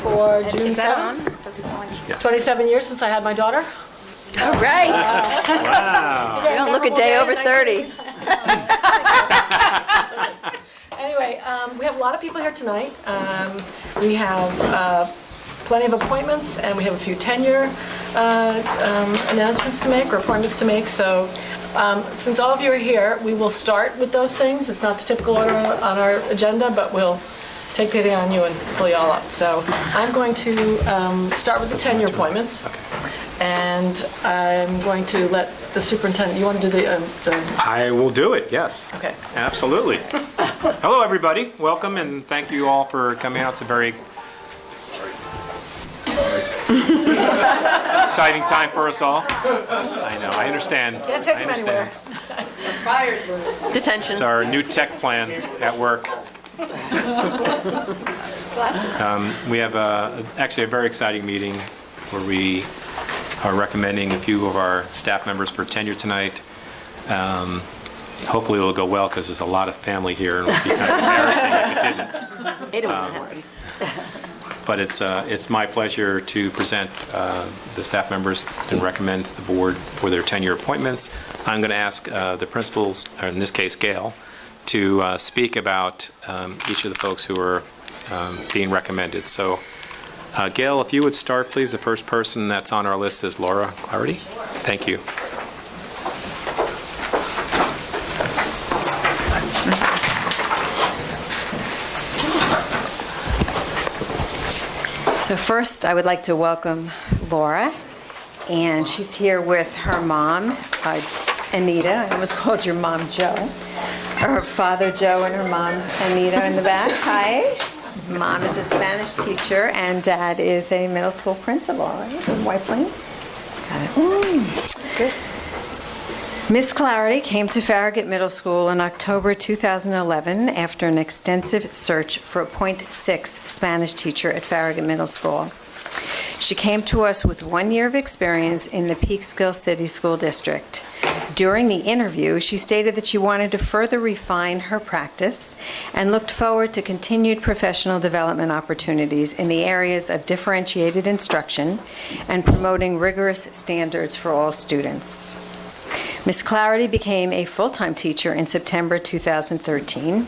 for June Is that 7th. on? 27 years since I had my daughter. All right. Wow. You don't look a day over 30. Anyway, we have a lot of people here tonight. We have plenty of appointments, and we have a few tenure announcements to make, or appointments to make. So since all of you are here, we will start with those things. It's not the typical order on our agenda, but we'll take pity on you and pull you all up. So I'm going to start with the tenure appointments. And I'm going to let the superintendent, you want to do the I will do it, yes. Okay. Absolutely. Hello, everybody. Welcome, and thank you all for coming out. It's a very exciting time for us all. I know, I understand. Can't take I them understand. anywhere. Detention. It's our new tech plan at work. We have actually a very exciting meeting where we are recommending a few of our staff members for tenure tonight. Hopefully it'll go well because there's a lot of family here and it would be kind of embarrassing if it didn't. They don't want to have But it's my pleasure to present the staff members and recommend to the board for their tenure appointments. I'm going to ask the principals, or in this case Gail, to speak about each of the folks who are being recommended. So Gail, if you would start, please. The first person that's on our list is Laura Clarity. Thank you. So first, I would like to welcome Laura, and she's here with her mom, Anita. I almost called your mom Joe. Her father, Joe, and her mom, Anita, in the back. Hi. Mom is a Spanish teacher, and Dad is a middle school principal, right, in White Plains? Got it. Good. Miss Clarity came to Farragut Middle School in October 2011 after an extensive search for a .6 Spanish teacher at Farragut Middle School. She came to us with 1 year of experience in the Peekskill City School District. During the interview, she stated that she wanted to further refine her practice and looked forward to continued professional development opportunities in the areas of differentiated instruction and promoting rigorous standards for all students. Ms. Clarity became a full-time teacher in September 2013.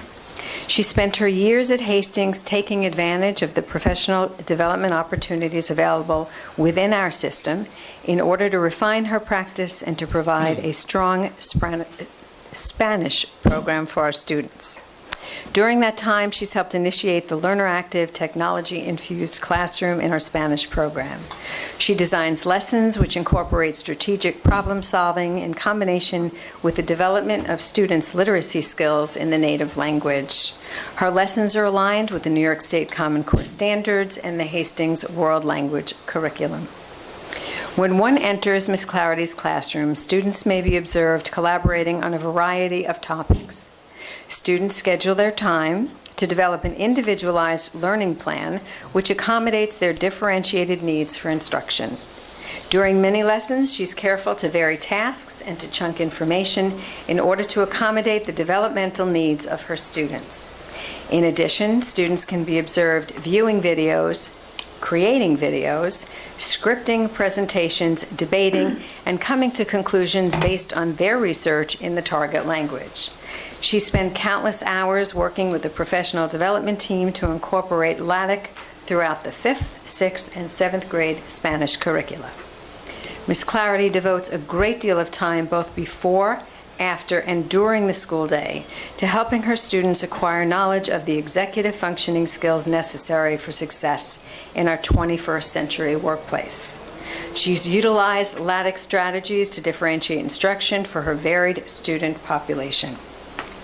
She spent her years at Hastings taking advantage of the professional development opportunities available within our system in order to refine her practice and to provide a strong Spanish program for our students. During that time, she's helped initiate the LearnerActive technology-infused classroom in our Spanish program. She designs lessons which incorporate strategic problem solving in combination with the development of students' literacy skills in the native language. Her lessons are aligned with the New York State Common Core standards and the Hastings World Language Curriculum. When one enters Ms. Clarity's classroom, students may be observed collaborating on a variety of topics. Students schedule their time to develop an individualized learning plan which accommodates their differentiated needs for instruction. During many lessons, she's careful to vary tasks and to chunk information in order to accommodate the developmental needs of her students. In addition, students can be observed viewing videos, creating videos, scripting presentations, debating, and coming to conclusions based on their research in the target language. She spent countless hours working with the professional development team to incorporate LATIC throughout the 5th, 6th, and 7th grade Spanish curricula. Ms. Clarity devotes a great deal of time both before, after, and during the school day to helping her students acquire knowledge of the executive functioning skills necessary for success in our 21st century workplace. She's utilized LATIC strategies to differentiate instruction for her varied student population.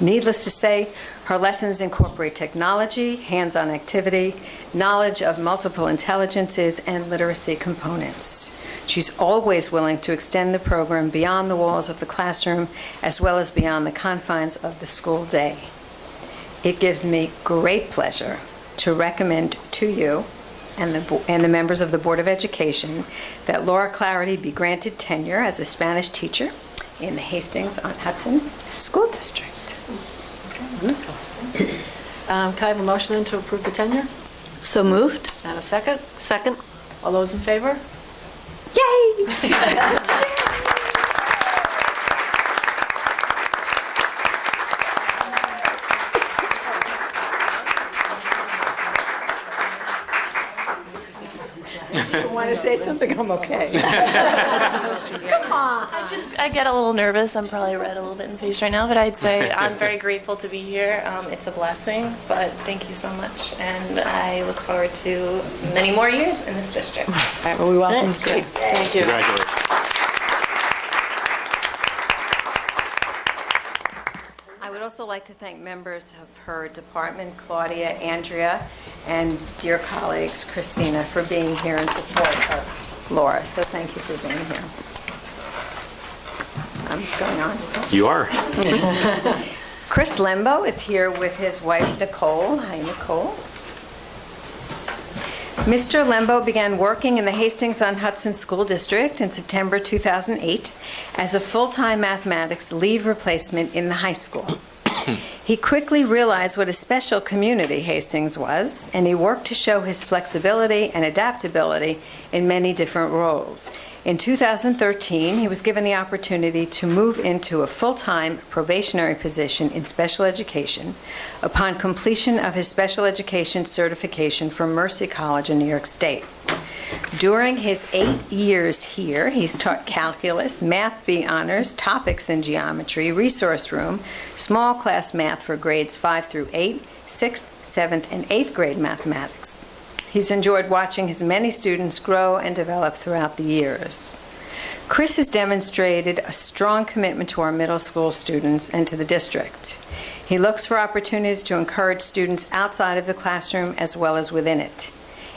Needless to say, her lessons incorporate technology, hands-on activity, knowledge of multiple intelligences, and literacy components. She's always willing to extend the program beyond the walls of the classroom as well as beyond the confines of the school day. It gives me great pleasure to recommend to you and the members of the Board of Education that Laura Clarity be granted tenure as a Spanish teacher in the Hastings-on-Hudson School District. Can I have a motion then to approve the tenure? So moved. And a second? Second. All those in favor? Yay! You want to say something? I'm okay. I get a little nervous. I'm probably red a little bit in the face right now, but I'd say I'm very grateful to be here. It's a blessing, but thank you so much, and I look forward to many more years in this district. All right, well, we welcome you. Thank you. Congratulations. I would also like to thank members of her department, Claudia, Andrea, and dear colleagues, Christina, for being here in support of Laura. So thank you for being here. I'm going on. You are. Chris Lembo is here with his wife, Nicole. Hi, Nicole. Mr. Lembo began working in the Hastings-on-Hudson School District in September 2008 as a full-time mathematics leave replacement in the high school. He quickly realized what a special community Hastings was, and he worked to show his flexibility and adaptability in many different roles. In 2013, he was given the opportunity to move into a full-time probationary position in special education upon completion of his special education certification from Mercy College in New York State. During his 8 years here, he's taught calculus, Math B honors, topics in geometry, resource room, small class math for grades 5 through 8, 6th, 7th, and 8th grade mathematics. He's enjoyed watching his many students grow and develop throughout the years. Chris has demonstrated a strong commitment to our middle school students and to the district. He looks for opportunities to encourage students outside of the classroom as well as within it.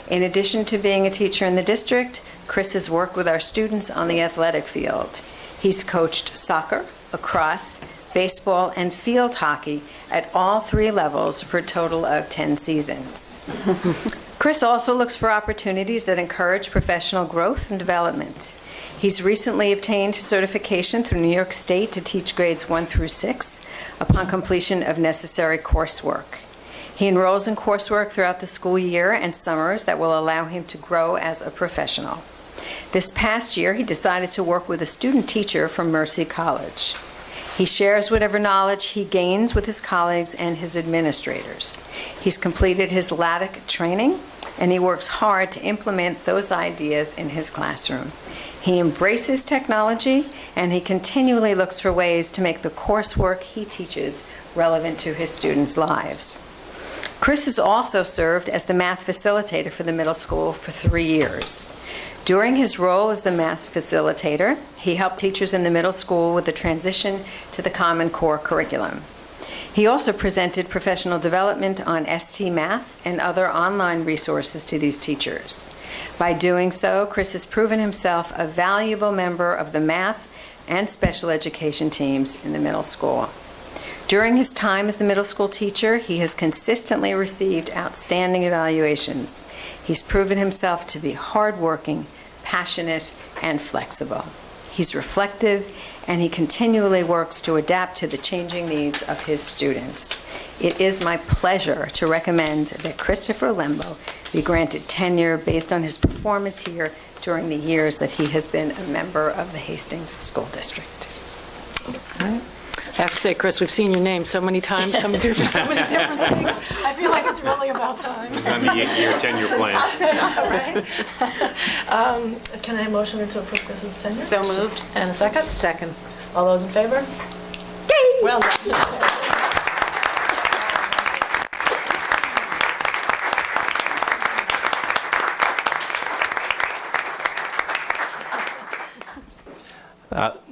In addition to being a teacher in the district, Chris has worked with our students on the athletic field. He's coached soccer, lacrosse, baseball, and field hockey at all 3 levels for a total of 10 seasons. Chris also looks for opportunities that encourage professional growth and development. He's recently obtained certification through New York State to teach grades 1 through 6 upon completion of necessary coursework. He enrolls in coursework throughout the school year and summers that will allow him to grow as a professional. This past year, he decided to work with a student teacher from Mercy College. He shares whatever knowledge he gains with his colleagues and his administrators. He's completed his LATIC training, and he works hard to implement those ideas in his classroom. He embraces technology, and he continually looks for ways to make the coursework he teaches relevant to his students' lives. Chris has also served as the math facilitator for the middle school for 3 years. During his role as the math facilitator, he helped teachers in the middle school with the transition to the Common Core curriculum. He also presented professional development on ST Math and other online resources to these teachers. By doing so, Chris has proven himself a valuable member of the math and special education teams in the middle school. During his time as the middle school teacher, he has consistently received outstanding evaluations. He's proven himself to be hardworking, passionate, and flexible. He's reflective, and he continually works to adapt to the changing needs of his students. It is my pleasure to recommend that Christopher Lembo be granted tenure based on his performance here during the years that he has been a member of the Hastings School District. I have to say, Chris, we've seen your name so many times coming through for so many different things. I feel like it's really about time. On the 8-year tenure plan. Right? Can I have a motion to approve Chris's tenure? So moved. And a second? Second. All those in favor? Yay! Well done.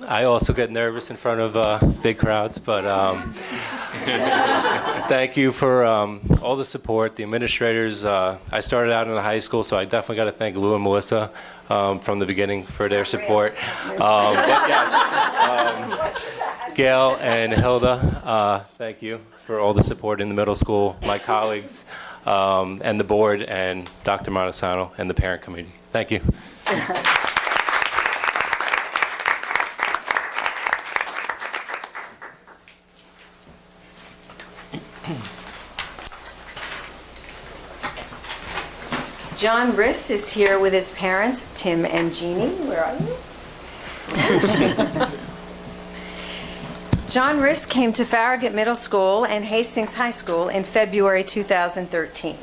I also get nervous in front of big crowds, but thank you for all the support, the administrators. I started out in the high school, so I definitely got to thank Lou and Melissa from the beginning for their support. But yes, Gail and Hilda, thank you for all the support in the middle school, my colleagues, and the board, and Dr. Montesano and the parent committee. Thank you. John Riss is here with his parents, Tim and Jeannie. Where are you? John Riss came to Farragut Middle School and Hastings High School in February 2013.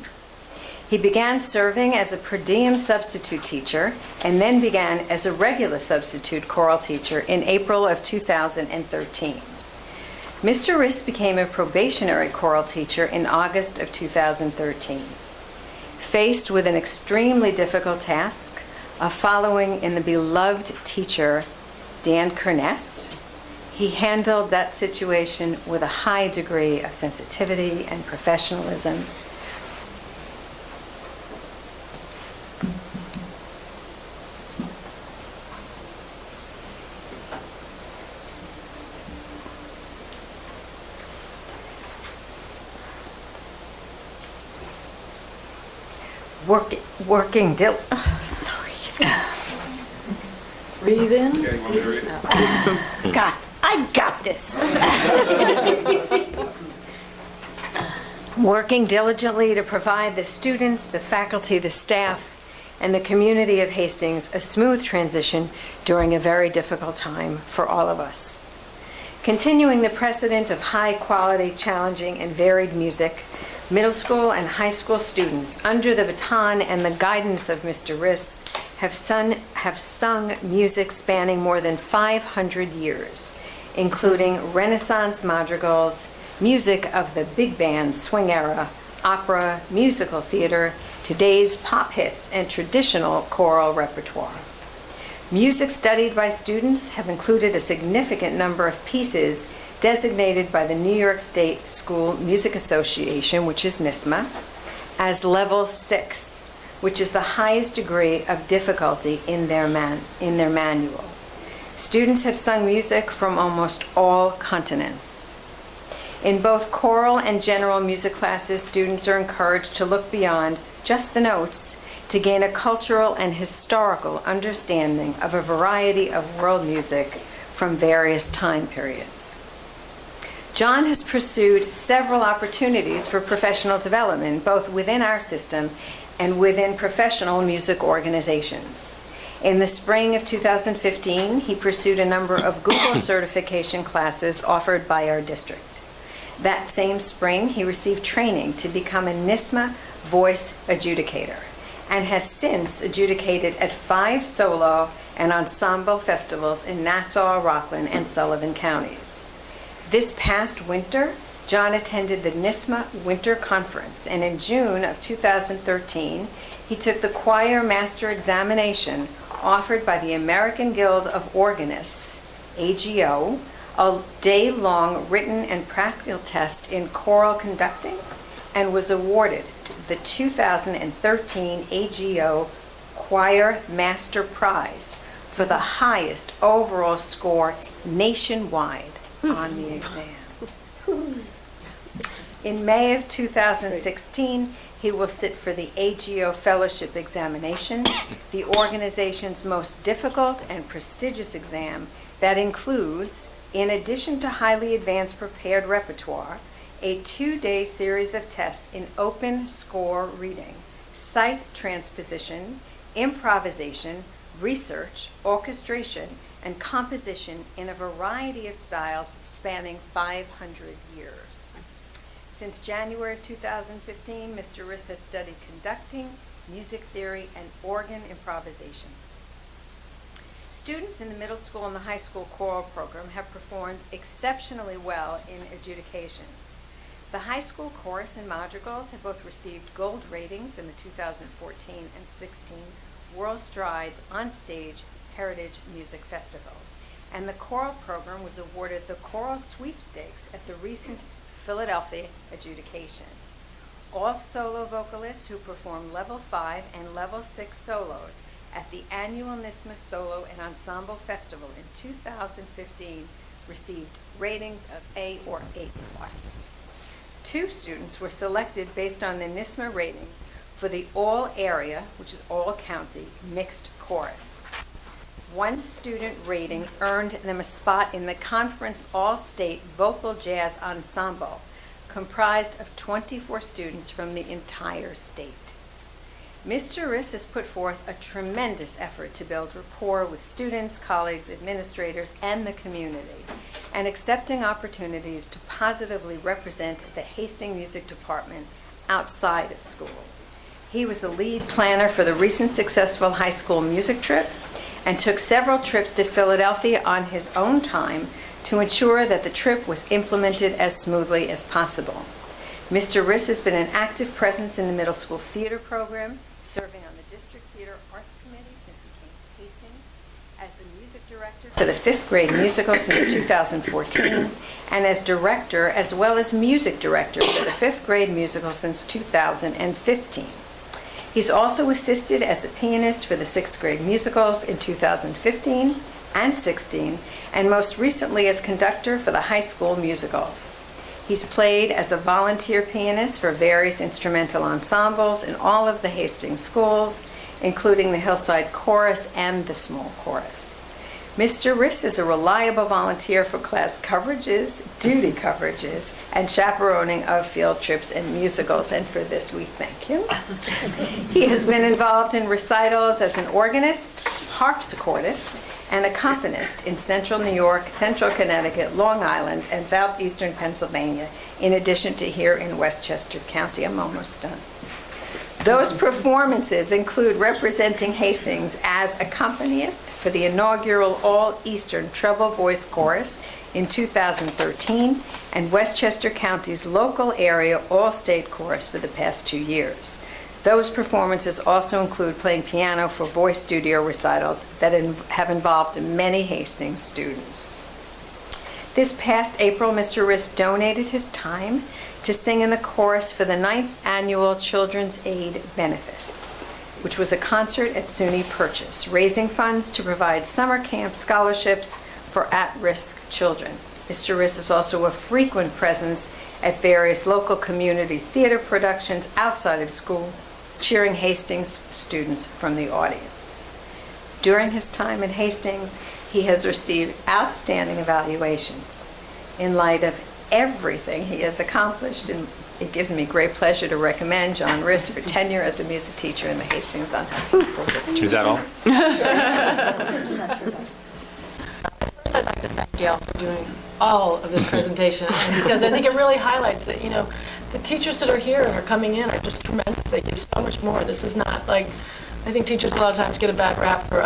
He began serving as a per diem substitute teacher and then began as a regular substitute choral teacher in April of 2013. Mr. Riss became a probationary choral teacher in August of 2013. Faced with an extremely difficult task of following in the beloved teacher, Dan Kerness, he handled that situation with a high degree of sensitivity and professionalism. Breathe in. I got this. Working diligently to provide the students, the faculty, the staff, and the community of Hastings a smooth transition during a very difficult time for all of us. Continuing the precedent of high-quality, challenging, and varied music, middle school and high school students, under the baton and the guidance of Mr. Riss, have sung music spanning more than 500 years, including Renaissance madrigals, music of the big band swing era, opera, musical theater, today's pop hits, and traditional choral repertoire. Music studied by students have included a significant number of pieces designated by the New York State School Music Association, which is NYSSMA, as Level 6, which is the highest degree of difficulty in their manual. Students have sung music from almost all continents. In both choral and general music classes, students are encouraged to look beyond just the notes to gain a cultural and historical understanding of a variety of world music from various time periods. John has pursued several opportunities for professional development, both within our system and within professional music organizations. In the spring of 2015, he pursued a number of Google certification classes offered by our district. That same spring, he received training to become a NYSSMA voice adjudicator and has since adjudicated at 5 solo and ensemble festivals in Nassau, Rockland, and Sullivan counties. This past winter, John attended the NYSSMA Winter Conference, and in June of 2013, he took the Choir Master Examination offered by the American Guild of Organists, AGO, a day-long written and practical test in choral conducting, and was awarded the 2013 AGO Choir Master Prize for the highest overall score nationwide on the exam. In May of 2016, he will sit for the AGO Fellowship Examination, the organization's most difficult and prestigious exam that includes, in addition to highly advanced prepared repertoire, a 2-day series of tests in open score reading, sight transposition, improvisation, research, orchestration, and composition in a variety of styles spanning 500 years. Since January of 2015, Mr. Riss has studied conducting, music theory, and organ improvisation. Students in the middle school and the high school choral program have performed exceptionally well in adjudications. The high school chorus and madrigals have both received gold ratings in the 2014 and 16 World Strides on Stage Heritage Music Festival, and the choral program was awarded the Choral Sweepstakes at the recent Philadelphia adjudication. All solo vocalists who performed Level 5 and Level 6 solos at the annual NYSSMA Solo and Ensemble Festival in 2015 received ratings of A or A+. 2 students were selected based on the NYSSMA ratings for the all area, which is all county, mixed chorus. 1 student rating earned them a spot in the conference all-state vocal jazz ensemble, comprised of 24 students from the entire state. Mr. Riss has put forth a tremendous effort to build rapport with students, colleagues, administrators, and the community, and accepting opportunities to positively represent the Hastings Music Department outside of school. He was the lead planner for the recent successful high school music trip and took several trips to Philadelphia on his own time to ensure that the trip was implemented as smoothly as possible. Mr. Riss has been an active presence in the middle school theater program, serving on the District Theater Arts Committee since he came to Hastings, as the music director for the 5th grade musical since 2014, and as director as well as music director for the 5th grade musical since 2015. He's also assisted as a pianist for the 6th grade musicals in 2015 and 16, and most recently as conductor for the high school musical. He's played as a volunteer pianist for various instrumental ensembles in all of the Hastings schools, including the Hillside Chorus and the Small Chorus. Mr. Riss is a reliable volunteer for class coverages, duty coverages, and chaperoning of field trips and musicals, and for this we thank him. He has been involved in recitals as an organist, harpsichordist, and accompanist in Central New York, Central Connecticut, Long Island, and Southeastern Pennsylvania, in addition to here in Westchester County. I'm almost done. Those performances include representing Hastings as accompanist for the inaugural All-Eastern Treble Voice Chorus in 2013 and Westchester County's local area All-State Chorus for the past 2 years. Those performances also include playing piano for voice studio recitals that have involved many Hastings students. This past April, Mr. Riss donated his time to sing in the chorus for the 9th annual Children's Aid Benefit, which was a concert at SUNY Purchase, raising funds to provide summer camp scholarships for at-risk children. Mr. Riss is also a frequent presence at various local community theater productions outside of school, cheering Hastings students from the audience. During his time at Hastings, he has received outstanding evaluations. In light of everything he has accomplished, and it gives me great pleasure to recommend John Riss for tenure as a music teacher in the Hastings-on-Hudson School District. Is that all? First, I'd like to thank Gail for doing all of this presentation, because I think it really highlights that, the teachers that are here and are coming in are just tremendous. They give so much more. This is not like, I think teachers a lot of times get a bad rap for,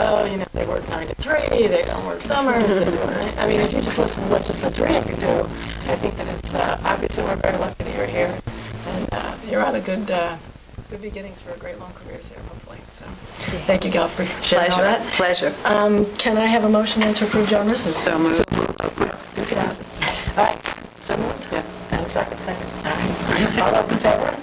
they work 9 to 3, they don't work summers. I mean, if you just listen to what just the 3 of you do, I think that it's, obviously we're very lucky that you're here. And you're on a good beginnings for great long careers here, hopefully. So thank you, Gail, for sharing all that. Pleasure. Can I have a motion then to approve John Riss's? So moved. All right, so moved? Yeah. And a second. All right. All those in favor?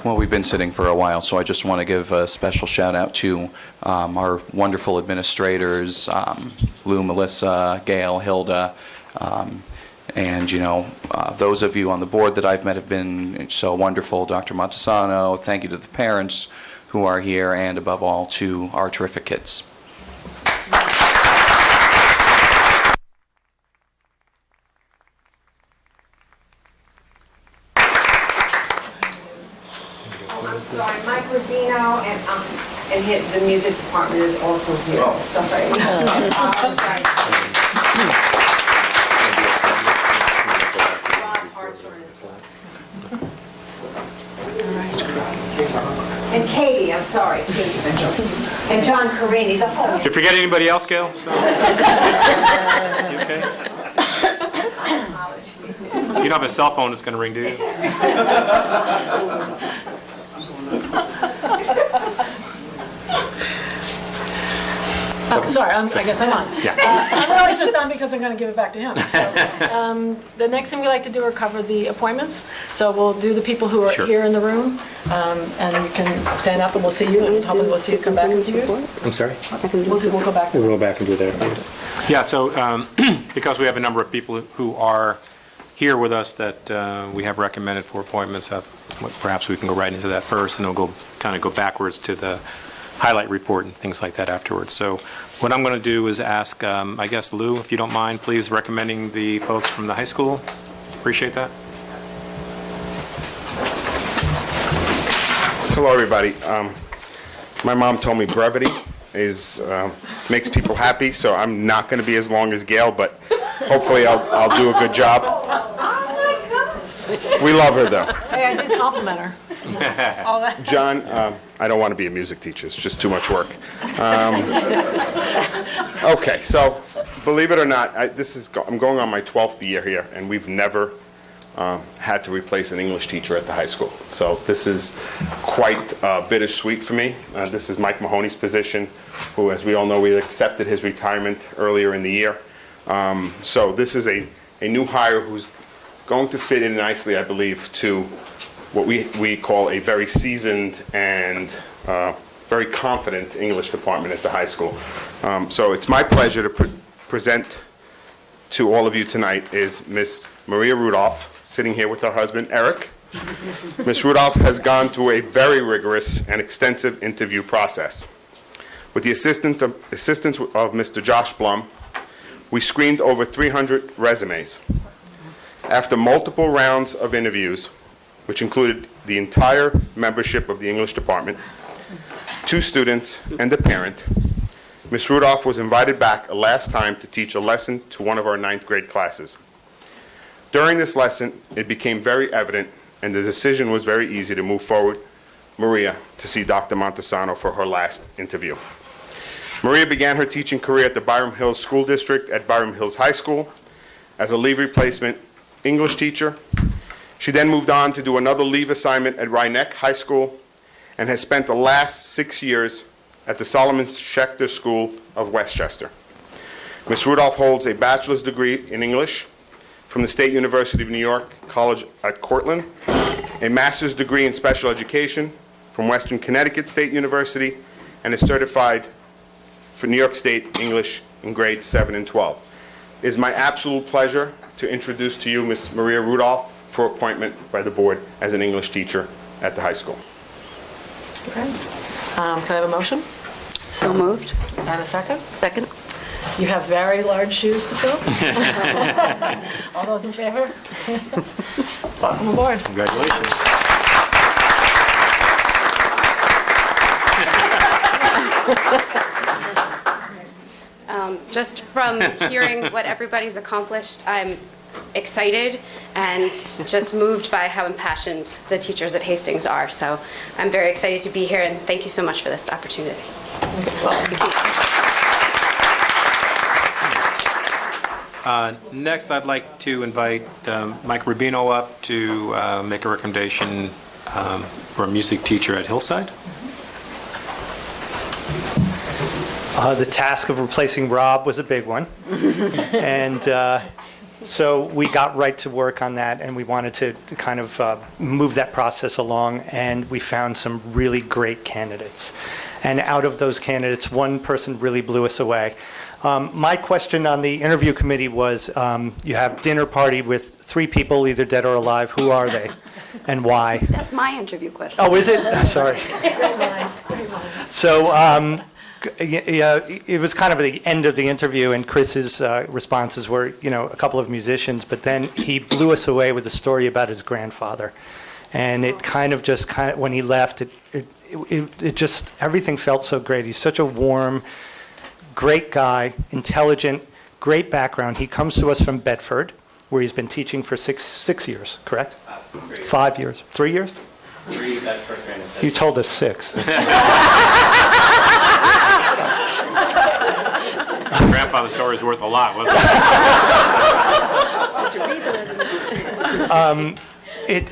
Well, we've been sitting for a while, so I just want to give a special shout out to our wonderful administrators, Lou, Melissa, Gail, Hilda, and those of you on the board that I've met have been so wonderful. Dr. Montesano, thank you to the parents who are here, and above all to our terrific kids. I'm sorry, Mike Rubino and the music department is also here. Sorry. I'm sorry. Rob Hartshorn as well. And Katie, I'm sorry, Katie Mitchell. And John Carini, the whole. Did you forget anybody else, Gail? You okay? You don't have a cell phone that's going to ring, do you? Sorry, I guess I'm on. Yeah. I'm really just on because I'm going to give it back to him. So, the next thing we like to do are cover the appointments. So we'll do the people who are Sure. here in the room, and you can stand up and we'll see you, and hopefully we'll see you come back and do yours. I'm sorry? We'll go back. We'll go back and do that. Yeah, so because we have a number of people who are here with us that we have recommended for appointments, perhaps we can go right into that first, and we'll kind of go backwards to the highlight report and things like that afterwards. So what I'm going to do is ask, I guess, Lou, if you don't mind, please recommending the folks from the high school. Appreciate that. Hello, everybody. My mom told me brevity makes people happy, so I'm not going to be as long as Gail, but hopefully I'll do a good job. We love her, though. Hey, I did compliment her. All that. John, I don't want to be a music teacher. It's just too much work. Okay, so believe it or not, I'm going on my 12th year here, and we've never had to replace an English teacher at the high school. So this is quite bittersweet for me. This is Mike Mahoney's position, who, as we all know, we accepted his retirement earlier in the year. So this is a new hire who's going to fit in nicely, I believe, to what we call a very seasoned and very confident English department at the high school. So it's my pleasure to present to all of you tonight is Miss Maria Rudolph, sitting here with her husband, Eric. Ms. Rudolph has gone through a very rigorous and extensive interview process. With the assistance of Mr. Josh Blum, we screened over 300 resumes. After multiple rounds of interviews, which included the entire membership of the English department, 2 students, and a parent, Ms. Rudolph was invited back a last time to teach a lesson to one of our 9th grade classes. During this lesson, it became very evident, and the decision was very easy to move forward Maria to see Dr. Montesano for her last interview. Maria began her teaching career at the Byram Hills School District at Byram Hills High School as a leave replacement English teacher. She then moved on to do another leave assignment at Rhinebeck High School and has spent the last 6 years at the Solomon Schechter School of Westchester. Ms. Rudolph holds a bachelor's degree in English from the State University of New York College at Cortland, a master's degree in special education from Western Connecticut State University, and is certified for New York State English in grades 7 and 12. It is my absolute pleasure to introduce to you Ms. Maria Rudolph for appointment by the board as an English teacher at the high school. Okay. Can I have a motion? So moved. And a second? Second. You have very large shoes to fill. All those in favor? Welcome aboard. Congratulations. Just from hearing what everybody's accomplished, I'm excited and just moved by how impassioned the teachers at Hastings are. So I'm very excited to be here, and thank you so much for this opportunity. Next, I'd like to invite Mike Rubino up to make a recommendation for a music teacher at Hillside. The task of replacing Rob was a big one. And so we got right to work on that, and we wanted to kind of move that process along, and we found some really great candidates. And out of those candidates, one person really blew us away. My question on the interview committee was, you have dinner party with 3 people, either dead or alive. Who are they and why? That's my interview question. Oh, is it? Sorry. So it was kind of the end of the interview, and Chris's responses were, a couple of musicians, but then he blew us away with a story about his grandfather. And it when he left, it just, everything felt so great. He's such a warm, great guy, intelligent, great background. He comes to us from Bedford, where he's been teaching for six years, correct? 5 years. 3 years? 3 Bedford Grandison. You told us 6. Grandfather's story is worth a lot, wasn't it?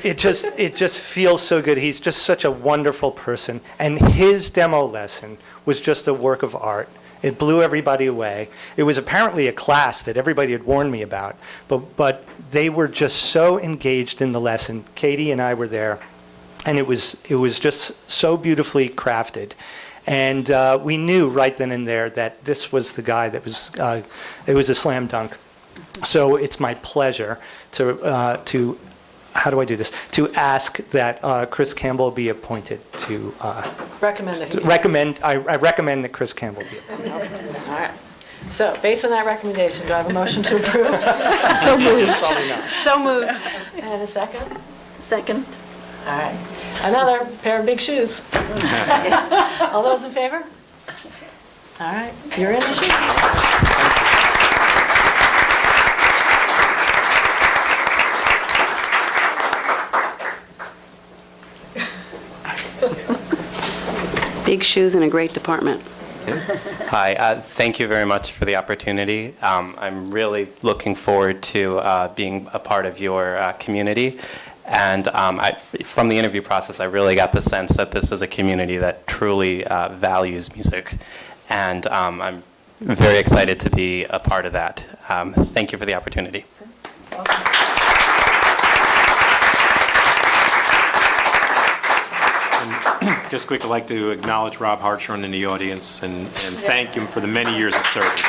It just feels so good. He's just such a wonderful person. And his demo lesson was just a work of art. It blew everybody away. It was apparently a class that everybody had warned me about, but they were just so engaged in the lesson. Katie and I were there, and it was just so beautifully crafted. And we knew right then and there that this was the guy that was, it was a slam dunk. So it's my pleasure to how do I do this? To ask that Chris Campbell be appointed to, Recommend it. I recommend that Chris Campbell be appointed. All right. So based on that recommendation, do I have a motion to approve? So moved. So moved. And a second? Second. All right. Another pair of big shoes. All those in favor? All right, you're in the shoes. Big shoes in a great department. Hi, thank you very much for the opportunity. I'm really looking forward to being a part of your community. And from the interview process, I really got the sense that this is a community that truly values music. And I'm very excited to be a part of that. Thank you for the opportunity. Just quick, I'd like to acknowledge Rob Hartshorn in the audience and thank him for the many years of service.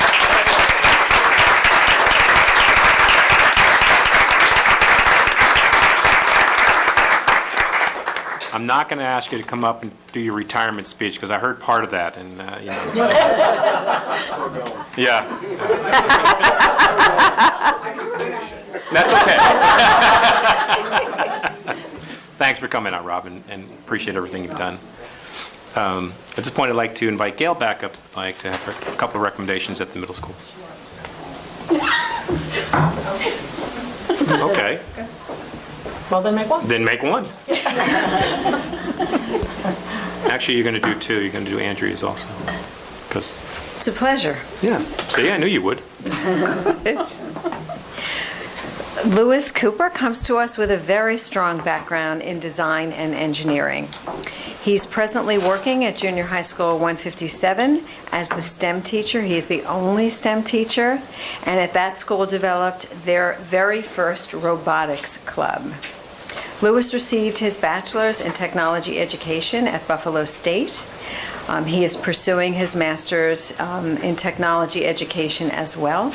I'm not going to ask you to come up and do your retirement speech because I heard part of that, and you know. Yeah. That's okay. Thanks for coming out, Rob, and appreciate everything you've done. At this point, I'd like to invite Gail back up to the mic to have a couple of recommendations at the middle school. Okay. Well, then make one. Then make one. Actually, you're going to do two. You're going to do Andrea's also. Because, It's a pleasure. yeah. See, I knew you would. Lewis Cooper comes to us with a very strong background in design and engineering. He's presently working at Junior High School 157 as the STEM teacher. He is the only STEM teacher, and at that school developed their very first robotics club. Lewis received his bachelor's in technology education at Buffalo State. He is pursuing his master's in technology education as well.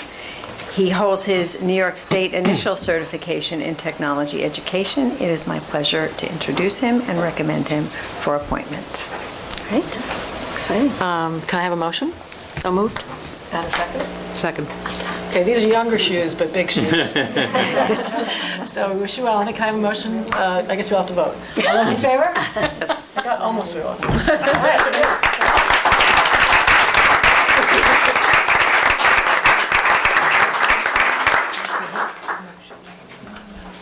He holds his New York State initial certification in technology education. It is my pleasure to introduce him and recommend him for appointment. Great. Exciting. Can I have a motion? So moved. And a second? Second. Okay, these are younger shoes, but big shoes. So we wish you well. And can I have a motion? I guess we'll have to vote. All those in favor? Yes. Almost we will. All right.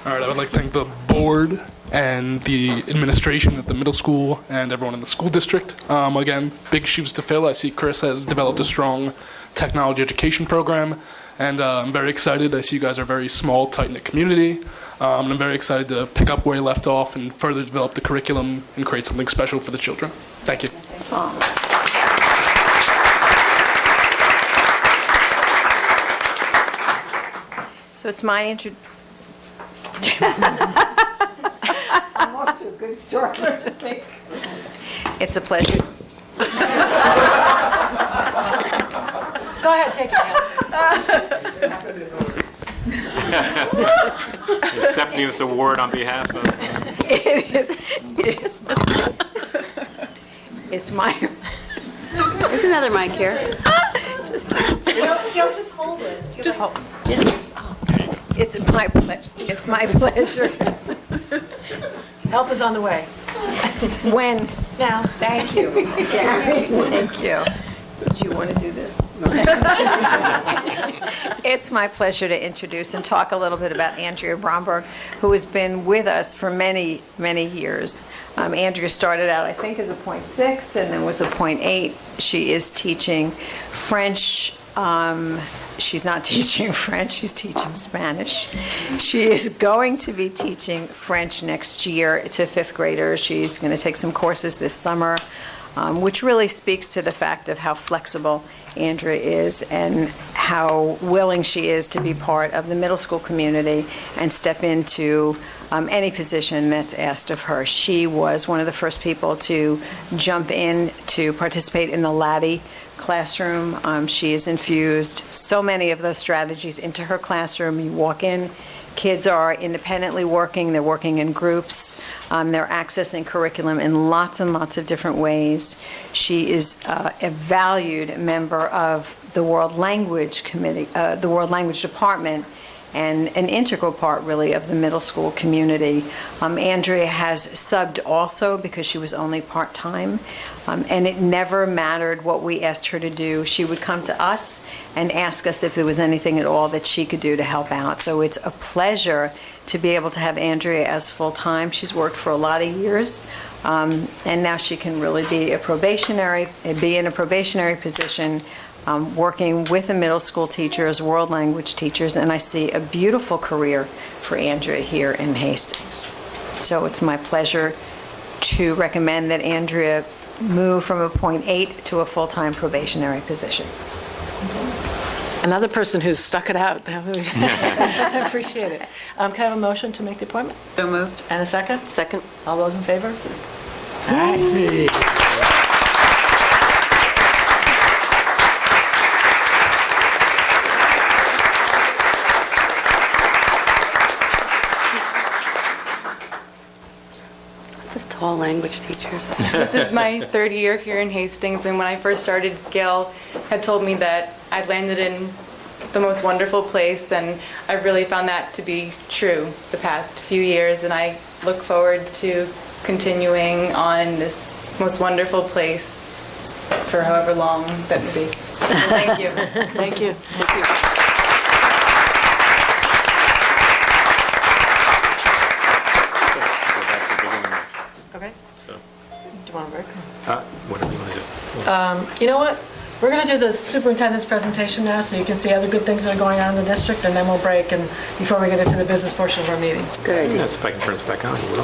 All right, I would like to thank the board and the administration at the middle school and everyone in the school district. Again, big shoes to fill. I see Chris has developed a strong technology education program, and I'm very excited. I see you guys are a very small, tight-knit community. And I'm very excited to pick up where you left off and further develop the curriculum and create something special for the children. Thank you. So it's my I'm off to a good start. It's a pleasure. Go ahead, take it. You're accepting this award on behalf of... It's my... There's another mic here. You'll just hold it. Just hold. It's my pleasure. Help is on the way. When? Now. Thank you. Gary, thank you. Do you want to do this? It's my pleasure to introduce and talk a little bit about Andrea Bromberg, who has been with us for many, many years. Andrea started out, I think, as a .6 and then was a .8. She is teaching French. She's not teaching French, she's teaching Spanish. She is going to be teaching French next year to fifth graders. She's going to take some courses this summer, which really speaks to the fact of how flexible Andrea is and how willing she is to be part of the middle school community and step into any position that's asked of her. She was one of the first people to jump in to participate in the Laddie classroom. She has infused so many of those strategies into her classroom. You walk in, Kids are independently working, they're working in groups, they're accessing curriculum in lots and lots of different ways. She is a valued member of the World Language Committee, the World Language Department, and an integral part, really, of the middle school community. Andrea has subbed also because she was only part-time, and it never mattered what we asked her to do. She would come to us and ask us if there was anything at all that she could do to help out. So it's a pleasure to be able to have Andrea as full-time. She's worked for a lot of years, and now she can really be in a probationary position, working with the middle school teachers, world language teachers, and I see a beautiful career for Andrea here in Hastings. So it's my pleasure to recommend that Andrea move from a .8 to a full-time probationary position. Another person who's stuck it out. I appreciate it. Can I have a motion to make the appointment? So moved. And a second? Second. All those in favor? All right. All language teachers. This is my third year here in Hastings, and when I first started, Gail had told me that I'd landed in the most wonderful place, and I really found that to be true the past few years, and I look forward to continuing on this most wonderful place for however long that may be. So thank you. Thank you. Thank you. Okay. So, Do you want to break? whatever you want to do. You know what? We're going to do the superintendent's presentation now, so you can see other good things that are going on in the district, and then we'll break and before we get into the business portion of our meeting. Good idea. Yes, if I can turn this back on, you will.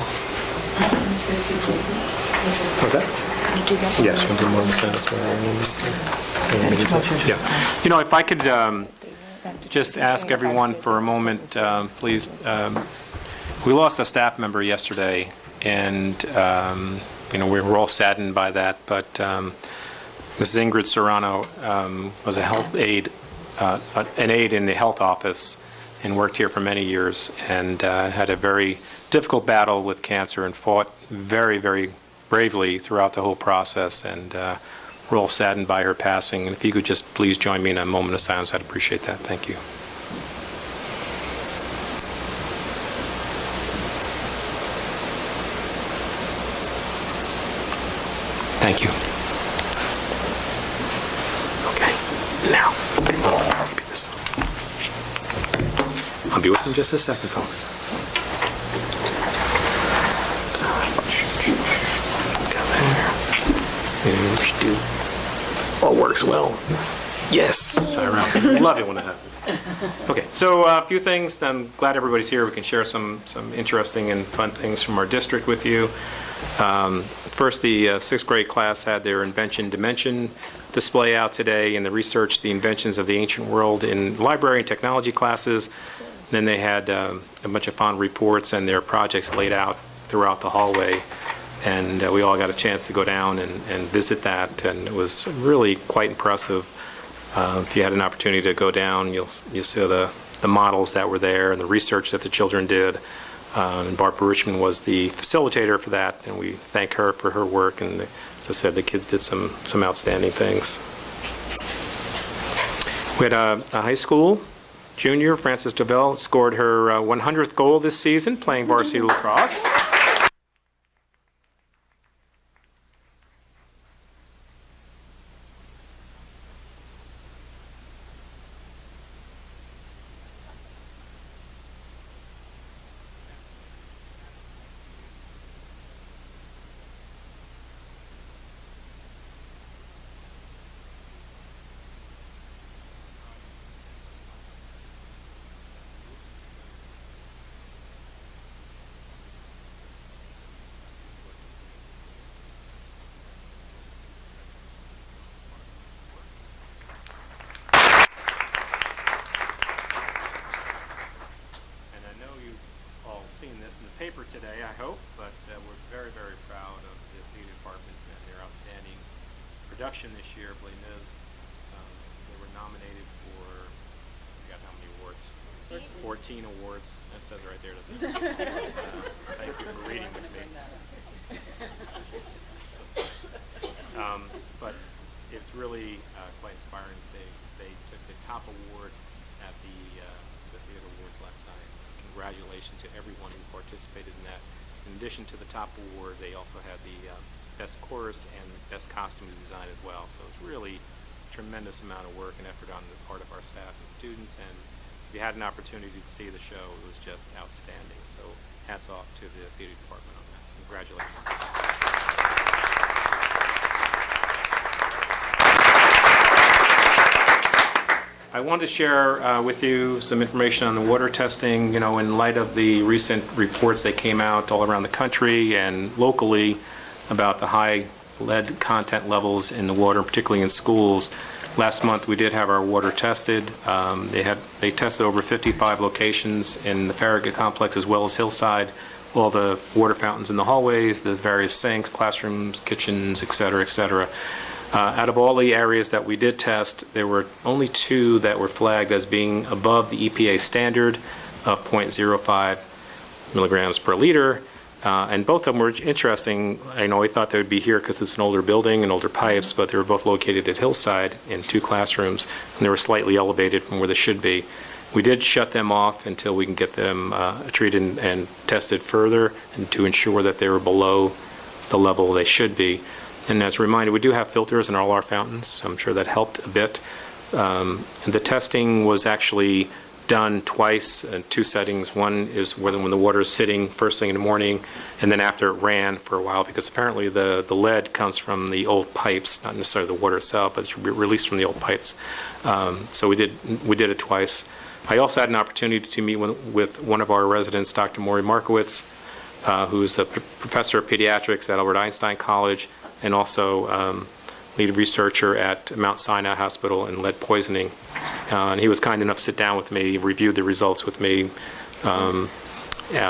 What's that? Yes, we'll do more than that. Yeah. You know, if I could just ask everyone for a moment, please. We lost a staff member yesterday, and you know, we were all saddened by that, but Mrs. Ingrid Serrano was a health aide, an aide in the health office, and worked here for many years, and had a very difficult battle with cancer and fought very, very bravely throughout the whole process, and we're all saddened by her passing. And if you could just please join me in a moment of silence, I'd appreciate that. Thank you. Thank you. Okay, now, maybe this. I'll be with them just a second, folks. All works well. Yes, I love it when it happens. Okay, so a few things. I'm glad everybody's here. We can share some interesting and fun things from our district with you. First, the sixth grade class had their Invention Dimension display out today, and they researched the inventions of the ancient world in library and technology classes. Then they had a bunch of fun reports and their projects laid out throughout the hallway. And we all got a chance to go down and visit that, and it was really quite impressive. If you had an opportunity to go down, you'll see the models that were there and the research that the children did. And Barbara Richmond was the facilitator for that, and we thank her for her work. And as I said, the kids did some outstanding things. We had a high school junior, Frances DeVille, scored her 100th goal this season playing varsity lacrosse. Paper today, I hope, but we're very, very proud of the theater department and their outstanding production this year. Les Mis, they were nominated for, I forgot how many awards, 14 14 awards. That says right there. Doesn't it? Thank you for reading with me. But it's really quite inspiring. They took the top award at the Theater Awards last night. Congratulations to everyone who participated in that. In addition to the top award, they also had the Best Chorus and Best Costume Design as well. So it's really a tremendous amount of work and effort on the part of our staff and students. And if you had an opportunity to see the show, it was just outstanding. So hats off to the theater department on that. So congratulations. I wanted to share with you some information on the water testing, you know, in light of the recent reports that came out all around the country and locally about the high lead content levels in the water, particularly in schools. Last month we did have our water tested. They tested over 55 locations in the Farragut complex as well as Hillside, all the water fountains in the hallways, the various sinks, classrooms, kitchens, et cetera, et cetera. Out of all the areas that we did test, there were only 2 that were flagged as being above the EPA standard of 0.05 milligrams per liter. And both of them were interesting. I know we thought they would be here because it's an older building and older pipes, but they were both located at Hillside in 2 classrooms, and they were slightly elevated from where they should be. We did shut them off until we can get them treated and tested further and to ensure that they were below the level they should be. And as a reminder, we do have filters in all our fountains, so I'm sure that helped a bit. And the testing was actually done twice in 2 settings. One is when the water is sitting first thing in the morning, and then after it ran for a while, because apparently the lead comes from the old pipes, not necessarily the water itself, but it's released from the old pipes. So we did it twice. I also had an opportunity to meet with one of our residents, Dr. Maury Markowitz, who's a professor of pediatrics at Albert Einstein College, and also lead researcher at Mount Sinai Hospital in lead poisoning. And he was kind enough to sit down with me, reviewed the results with me,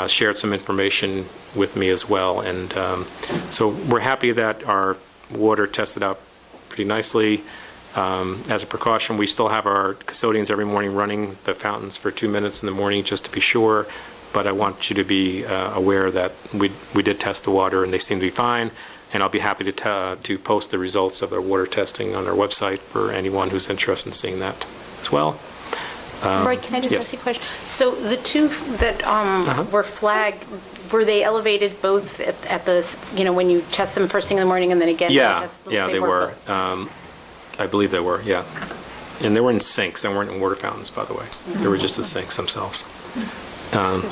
shared some information with me as well. And so we're happy that our water tested out pretty nicely. As a precaution, we still have our custodians every morning running the fountains for 2 minutes in the morning just to be sure. But I want you to be aware that we did test the water and they seem to be fine. And I'll be happy to post the results of our water testing on our website for anyone who's interested in seeing that as well. Roy, can I just yes. ask you a question? So the 2 that were flagged, were they elevated both at the, when you test them first thing in the morning and then again? Yeah, they were. I believe they were, yeah. And they were in sinks. They weren't in water fountains, by the way. They were just the sinks themselves. And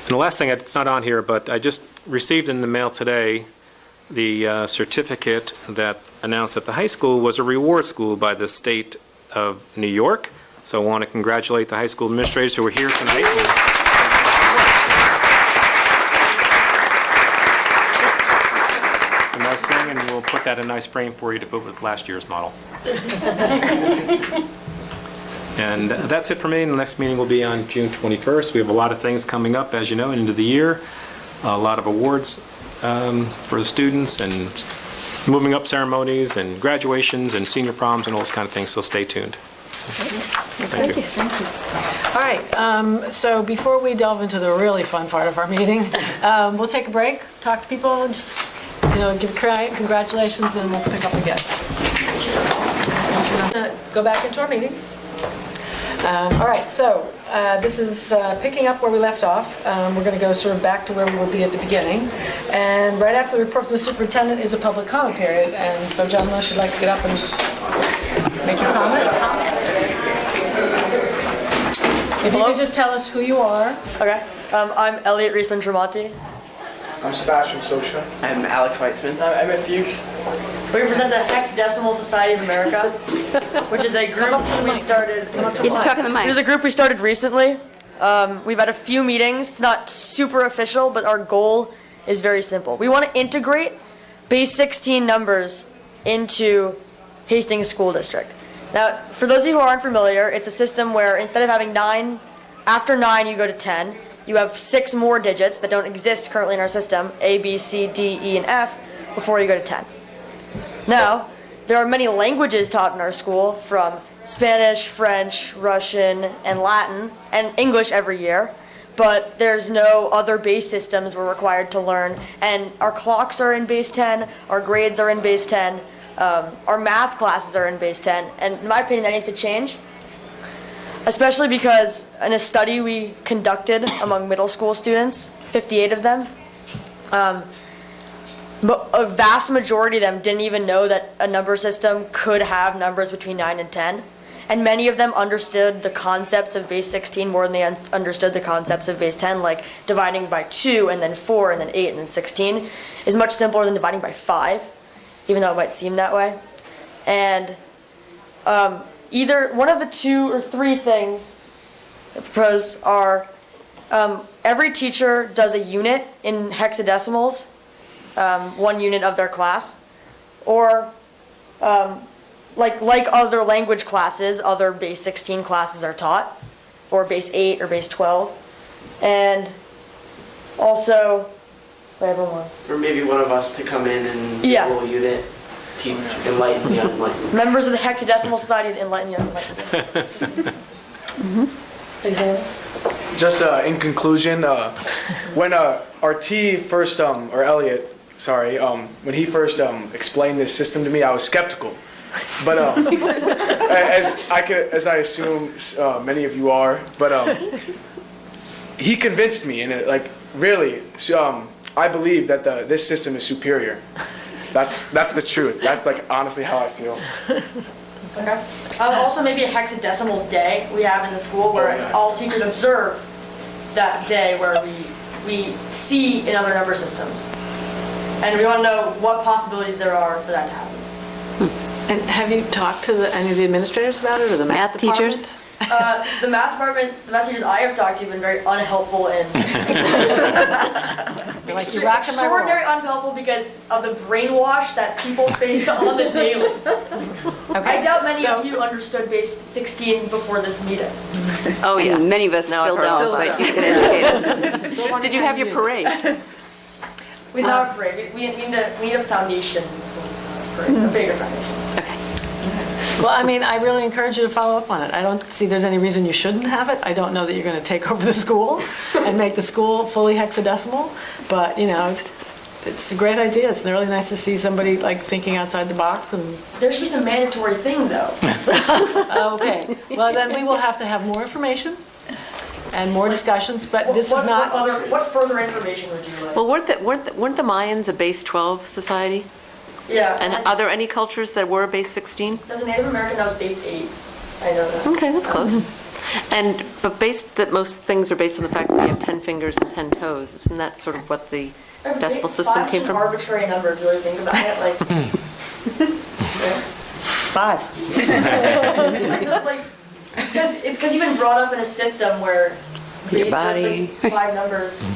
the last thing, it's not on here, but I just received in the mail today the certificate that announced that the high school was a reward school by the state of New York. So I want to congratulate the high school administrators who are here tonight. It's a nice thing, and we'll put that in a nice frame for you to put with last year's model. And that's it for me. The next meeting will be on June 21st. We have a lot of things coming up, as you know, into the year. A lot of awards for the students and moving up ceremonies and graduations and senior proms and all those kind of things, so stay tuned. Thank you. All right, so before we delve into the really fun part of our meeting, we'll take a break, talk to people, just, give congratulations, and we'll pick up again. Go back into our meeting. All right, so this is picking up where we left off. We're going to go sort of back to where we will be at the beginning. And right after the report from the superintendent is a public comment period. And so, gentlemen, if you'd like to get up and make your comment. If you could just tell us who you are. Okay. I'm Elliot Reisman-Tremonti. I'm Sebastian Socha. I'm Alex Weitzman. I'm Emmett Fuchs. We represent the Hexadecimal Society of America, which is a group we started. You have to talk in the mic. This is a group we started recently. We've had a few meetings. It's not super official, but our goal is very simple. We want to integrate base 16 numbers into Hastings School District. Now, for those of you who aren't familiar, it's a system where instead of having 9, after 9 you go to 10. You have 6 more digits that don't exist currently in our system, A, B, C, D, E, and F, before you go to 10. Now, there are many languages taught in our school, from Spanish, French, Russian, and Latin, and English every year. But there's no other base systems we're required to learn. And our clocks are in base 10, our grades are in base 10, our math classes are in base 10. And in my opinion, that needs to change. Especially because in a study we conducted among middle school students, 58 of them, a vast majority of them didn't even know that a number system could have numbers between 9 and 10. And many of them understood the concepts of base 16 more than they understood the concepts of base 10, like dividing by 2 and then 4 and then 8 and then 16 is much simpler than dividing by 5, even though it might seem that way. And either one of the 2 or 3 things I propose are every teacher does a unit in hexadecimals, 1 unit of their class, or like other language classes, other base 16 classes are taught, or base 8 or base 12. And also, wait, I have one more. Or maybe one of us to come in and do Yeah. a little unit, teach, enlighten the unenlightened. Members of the Hexadecimal Society to enlighten the unenlightened. Example? Just in conclusion, when RT first, or Elliot, sorry, when he first explained this system to me, I was skeptical. But as I assume many of you are, but he convinced me, and really, I believe that this system is superior. That's the truth. That's honestly how I feel. Okay. Also, maybe a hexadecimal day we have in the school where all teachers observe that day where we see in other number systems. And we want to know what possibilities there are for that to happen. And have you talked to any of the administrators about it, or the math teachers? department? The math department, the messages I have talked to have been very unhelpful and Like, you're rocking my world. extraordinary unhelpful because of the brainwash that people face on the daily. I doubt many of you understood base 16 before this meeting. Oh, yeah. And many of us still don't, but you can educate us. Did you have your parade? We don't have a parade. We need a foundation for a bigger foundation. Well, I mean, I really encourage you to follow up on it. I don't see there's any reason you shouldn't have it. I don't know that you're going to take over the school and make the school fully hexadecimal, but, you know, it's a great idea. It's really nice to see somebody thinking outside the box. And there should be some mandatory thing, though. Okay. Well, then we will have to have more information and more discussions, but this is not... What further information would you like? Well, weren't the Mayans a base 12 society? Yeah. And are there any cultures that were base 16? There's a Native American that was base 8. I know that. Okay, that's close. But based that most things are based on the fact that we have 10 fingers and 10 toes. Isn't that sort of what the decimal system came from? 5's an arbitrary number if you really think about it. 5. It's because you've been brought up in a system where Your body. 5 numbers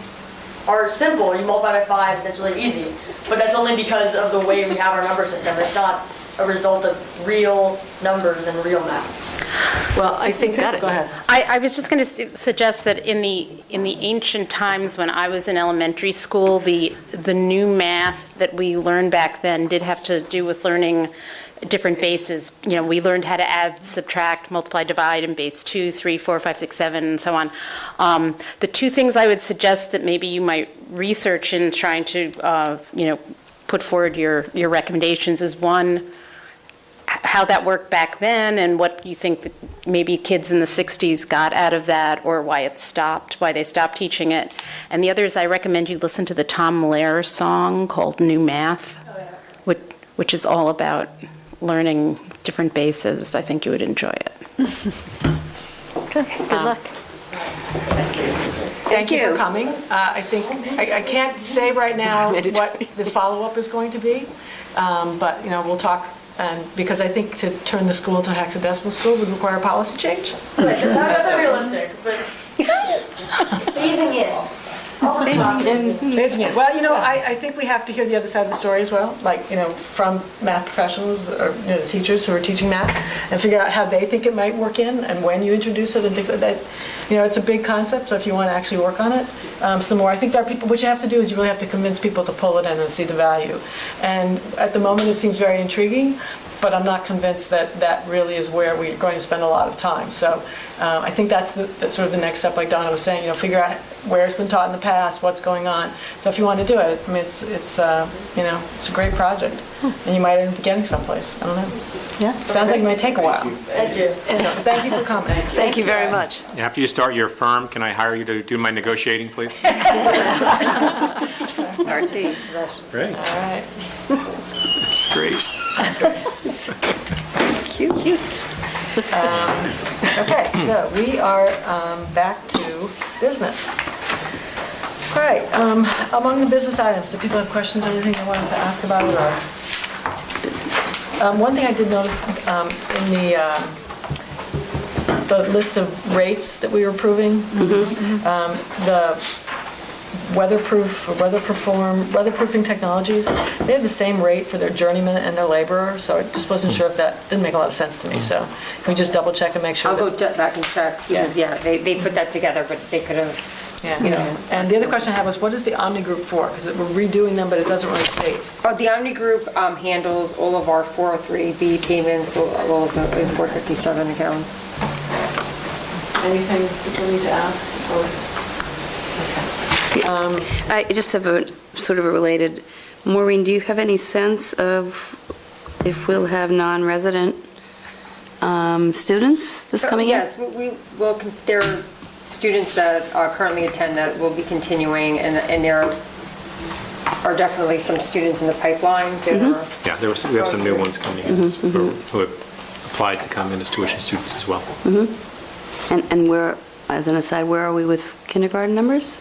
are simple. You multiply by 5s, that's really easy. But that's only because of the way we have our number system. It's not a result of real numbers and real math. Well, I think... Go ahead. I was just going to suggest that in the ancient times when I was in elementary school, the new math that we learned back then did have to do with learning different bases. You know, we learned how to add, subtract, multiply, divide in base 2, 3, 4, 5, 6, 7, and so on. The 2 things I would suggest that maybe you might research in trying to, put forward your recommendations is, one, how that worked back then and what you think that maybe kids in the 60s got out of that, or why they stopped teaching it. And the other is I recommend you listen to the Tom Lehrer song called New Math, which is all about learning different bases. I think you would enjoy it. Good luck. Thank you for coming. I think I can't say right now what the follow-up is going to be, but we'll talk. And because I think to turn the school into a hexadecimal school would require a policy change. That's unrealistic, but phasing in. Phasing in. Well, I think we have to hear the other side of the story as well, from math professionals or teachers who are teaching math, and figure out how they think it might work in and when you introduce it and things like that. It's a big concept, so if you want to actually work on it some more, I think there are people, what you have to do is you really have to convince people to pull it in and see the value. And at the moment it seems very intriguing, but I'm not convinced that that really is where we're going to spend a lot of time. So I think that's sort of the next step, like Donna was saying, figure out where it's been taught in the past, what's going on. So if you want to do it, I mean, it's it's a great project, and you might end up getting someplace. I don't know. Yeah. Sounds like it might take a while. Thank you. So thank you for coming. Thank you very much. After you start your firm, can I hire you to do my negotiating, please? RT. Great. All right. That's great. Cute. Okay, so we are back to business. All right, among the business items, do people have questions or anything they wanted to ask about it? Or? One thing I did notice in the list of rates that we were approving, the weatherproofing technologies, they have the same rate for their journeyman and their laborer, so I just wasn't sure if that didn't make a lot of sense to me, so can we just double check and make sure? I'll go back and check, because, they put that together, but they could have, And the other question I had was, what is the Omni Group for? Because we're redoing them, but it doesn't really state. The Omni Group handles all of our 403B payments, all of the 457 accounts. Anything that we need to ask? I just have a sort of a related, Maureen, do you have any sense of if we'll have non-resident students this coming year? Yes, we will. There are students that currently attend that will be continuing, and there are definitely some students in the pipeline. Yeah, we have some new ones coming in who have applied to come in as tuition students as well. And where, as an aside, where are we with kindergarten numbers?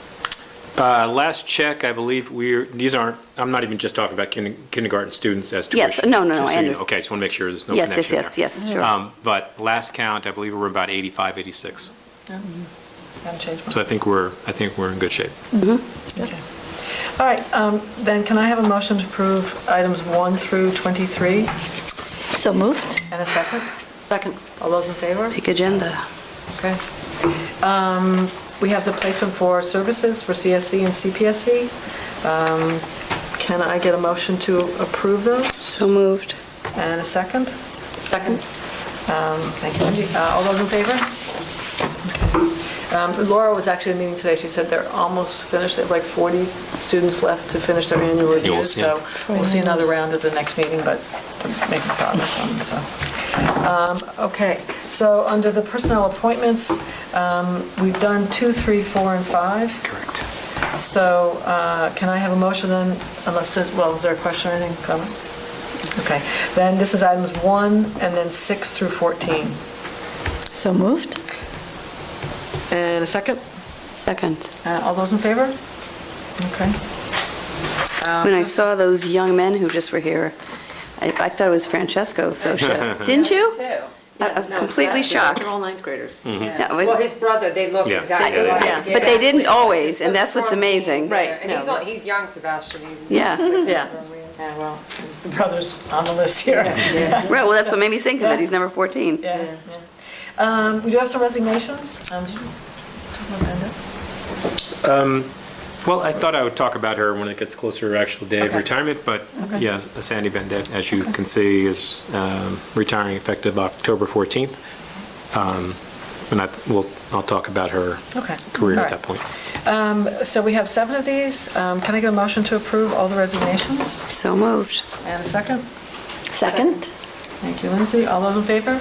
Last check, I believe these aren't, I'm not even just talking about kindergarten students as tuition. Yes, no, just so I you know. Okay, just want to make sure there's no connection there. Yes, sure. But last count, I believe we're about 85, 86. Haven't changed much. So I think we're in good shape. Okay. All right, then can I have a motion to approve items 1 through 23? So moved. And a second? Second. All those in favor? Big agenda. Okay. We have the placement for services for CSE and CPSE. Can I get a motion to approve those? So moved. And a second? Second. Thank you, Wendy. All those in favor? Okay. Laura was actually in a meeting today. She said they're almost finished. They have like 40 students left to finish their annual reviews. So we'll see another round at the next meeting, but they're making progress on them. So. Okay, so under the personnel appointments, we've done 2, 3, 4, and 5. Correct. So can I have a motion then, unless there's, is there a question or anything, comment? Okay, then this is items 1 and then 6 through 14. So moved. And a second? Second. All those in favor? Okay. When I saw those young men who just were here, I thought it was Francesco Socia. Didn't you? I'm completely shocked. They're all ninth graders. Yeah, Well, his brother, they look exactly like him. but they didn't always, and that's what's amazing. Right. And he's young, Sebastian. Yeah. Yeah, well, the brother's on the list here. Right, well, that's what made me think of it. He's number 14. Yeah. We do have some resignations. Well, I thought I would talk about her when it gets closer to her actual day of retirement, but yes, Sandy Bendet, as you can see, is retiring effective October 14th. And I'll talk about her career at that point. So we have 7 of these. Can I get a motion to approve all the resignations? So moved. And a second? Second. Thank you, Lindsay. All those in favor?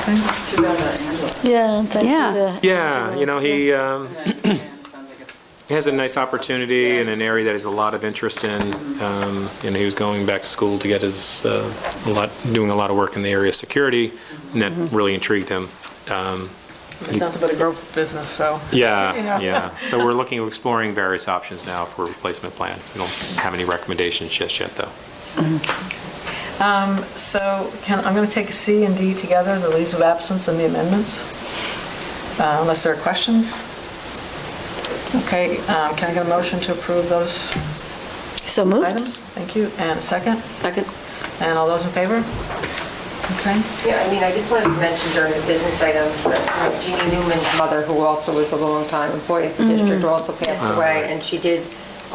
Okay. Yeah. Yeah, he has a nice opportunity in an area that he has a lot of interest in. He was going back to school to get doing a lot of work in the area of security, and that really intrigued him. It's nothing but a growth business, so. Yeah. So we're looking at exploring various options now for a replacement plan. We don't have any recommendations just yet, though. So I'm going to take C and D together, the leaves of absence and the amendments, unless there are questions. Okay, can I get a motion to approve those So moved. items? Thank you. And a second? Second. And all those in favor? Okay. Yeah, I just wanted to mention during the business items that Jeannie Newman's mother, who also was a long-time employee of the district, also passed away, and she did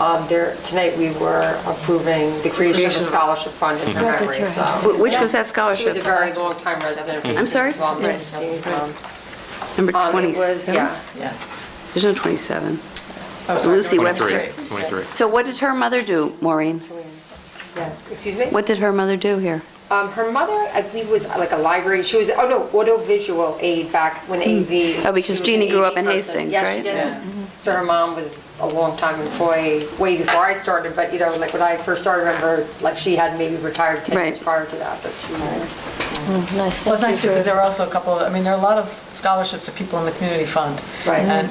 Tonight we were approving the creation of a scholarship fund in her Right, memory. that's right. So Which was that she scholarship? was a very long time resident of I'm sorry? Hastings as well. Number It was, 27? yeah. There's no 27. Oh, sorry, Lucy 23. Webster. 23. So what did her mother do, Maureen? Yes. Excuse me? What did her mother do here? Her mother, I believe, was like a library. She was, audiovisual aide back when AV. Oh, because she was Jeannie an grew AV up in person. Hastings, Yeah, right? she did. So her mom was a long-time employee, way before I started, but, like when I first started, I remember, like, she had maybe retired 10 years prior to that, but she Nice. Well, it's nice too, because there are also a couple of, there are a lot of scholarships of people in the community fund. Right. And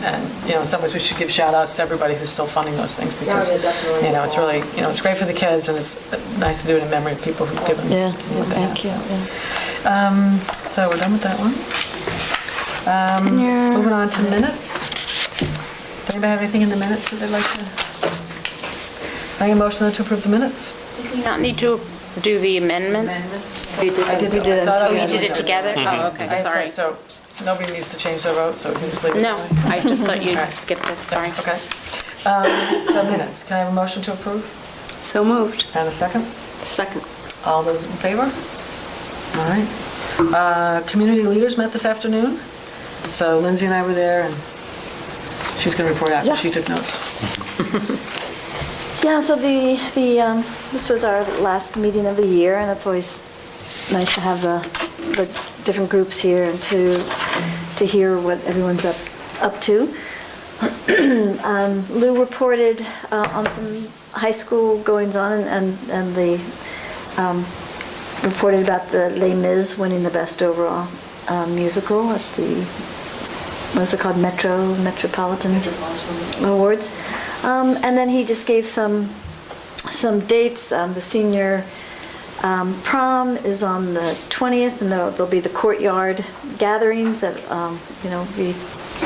in some ways, we should give shout outs to everybody who's still funding those things, because, Yeah, definitely. it's really, it's great for the kids, and it's nice to do it in memory of people who've given. Yeah, what they thank you. have, so we're done with that one. Moving on to minutes. Does anybody have anything in the minutes that they'd like to? Make a motion to approve the minutes? Did we not need to do the amendments? We did. Oh, you did it together? Mhm. Oh, okay, I sorry. said, so nobody needs to change their vote, so we can just leave it. No, I just thought you All right. skipped it, sorry. Okay. So minutes, can I have a motion to approve? So moved. And a second? Second. All those in favor? All right. Community leaders met this afternoon. So Lindsay and I were there, and she's going to report after she took notes. Yeah, so this was our last meeting of the year, and it's always nice to have the different groups here and to hear what everyone's up to. Lou reported on some high school goings-on, and they reported about the Les Mis winning the best overall musical at the, what's it called, Metropolitan Awards. And then he just gave some dates. The senior prom is on the 20th, and there'll be the courtyard gatherings that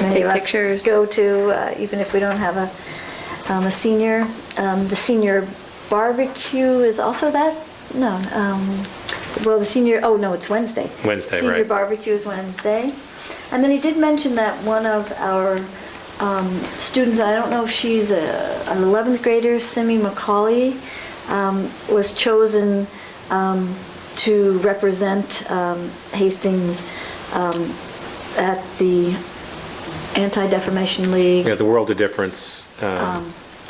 many Take of us pictures. go to, even if we don't have a senior. The senior barbecue is also that? No. Well, the senior, oh no, it's Wednesday. Wednesday, Senior right. barbecue is Wednesday. And then he did mention that one of our students, I don't know if she's an 11th grader, Simi McCauley, was chosen to represent Hastings at the Anti-Defamation League Yeah, the World of Difference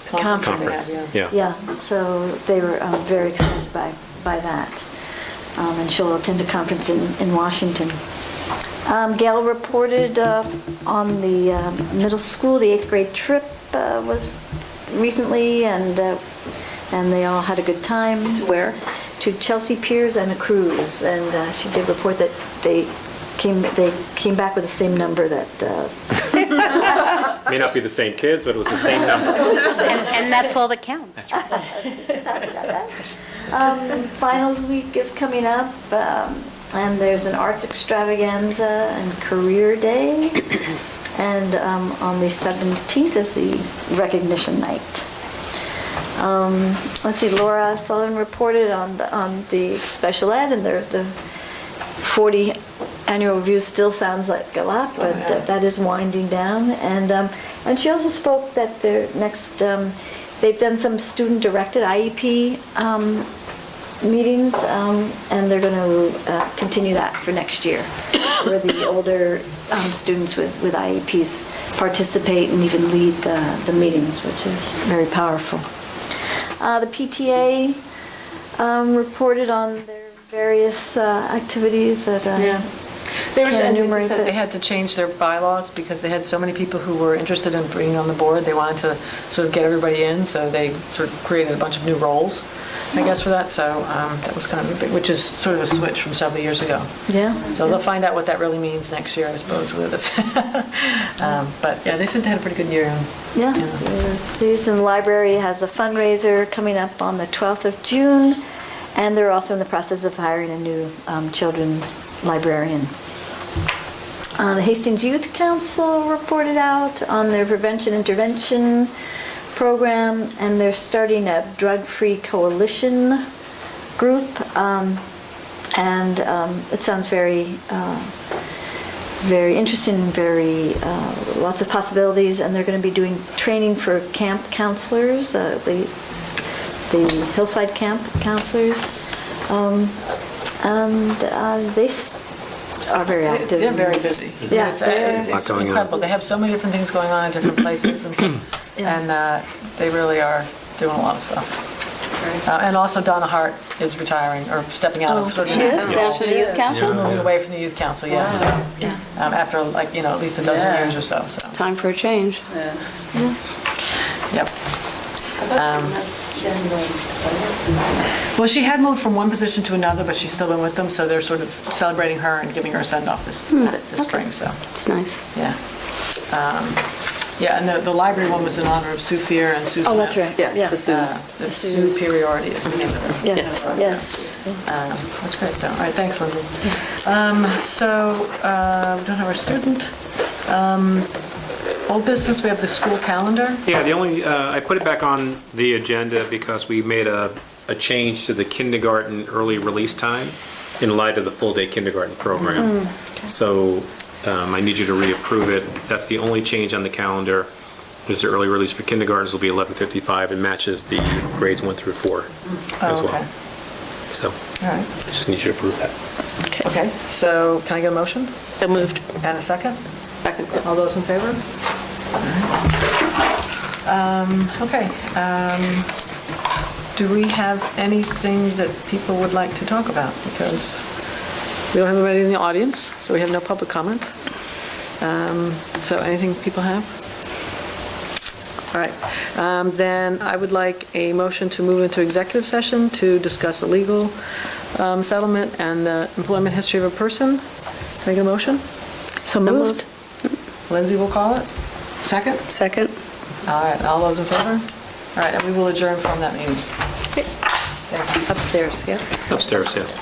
conference. Yeah. Yeah, so they were very excited by that. And she'll attend a conference in Washington. Gail reported on the middle school, the 8th grade trip was recently, and they all had a good time. To where? To Chelsea Piers and a cruise, and she did report that they came back with the same number that. May not be the same kids, but it was the same number. And that's all that counts. She's happy about that. Finals week is coming up, and there's an arts extravaganza and career day, and on the 17th is the recognition night. Let's see, Laura Sullivan reported on the special ed, and the 40 annual review still sounds like a lot, but that is winding down. And she also spoke that their next, they've done some student-directed IEP meetings, and they're going to continue that for next year, where the older students with IEPs participate and even lead the meetings, which is very powerful. The PTA reported on their various activities that They were can't and they enumerate said the- they had to change their bylaws because they had so many people who were interested in bringing on the board. They wanted to sort of get everybody in, so they sort of created a bunch of new roles, I guess, for that. So that was kind of a big, which is sort of a switch from several years ago. Yeah. So they'll find out what that really means next year, I suppose, with us. But yeah, they said they had a pretty good year. Yeah. The Houston Library has a fundraiser coming up on the 12th of June, and they're also in the process of hiring a new children's librarian. The Hastings Youth Council reported out on their prevention intervention program, and they're starting a drug-free coalition group, and it sounds very very interesting and very, lots of possibilities, and they're going to be doing training for camp counselors, the Hillside Camp counselors. And they are very active. They're very busy. Yeah, It's Lots going on. incredible. They have so many different things going on in different places, and they really are doing a lot of stuff. And also Donna Hart is retiring, or stepping out. She is, down to the youth council? She's moving away from the youth council, yeah, so, after at least a dozen years or so. Time for a change. Yep. Well, she had moved from one position to another, but she's still been with them, so they're sort of celebrating her and giving her a send-off this spring, so. It's nice. Yeah. And the library one was in honor of Sue Fear and Susan. Oh, that's right. Yeah. The Superiority is the name of it. Yes, That's great, so, all right, thanks, Lindsay. So, we don't have our student. Old business, we have the school calendar. Yeah, the only, I put it back on the agenda because we made a change to the kindergarten early release time in light of the full-day kindergarten program. So I need you to reapprove it. That's the only change on the calendar, is the early release for kindergartens will be 11:55 and matches the grades 1 through 4 as well. Okay. So All right. I just need you to approve that. Okay, so can I get a motion? So moved. And a second? Second. All those in favor? Okay. Do we have anything that people would like to talk about? Because we don't have anybody in the audience, so we have no public comment. So anything people have? All right. Then I would like a motion to move into executive session to discuss a legal settlement and the employment history of a person. Can I get a motion? So moved. Lindsay will call it. Second? Second. All right, all those in favor? All right, and we will adjourn from that meeting. Upstairs, yeah. Upstairs, yes.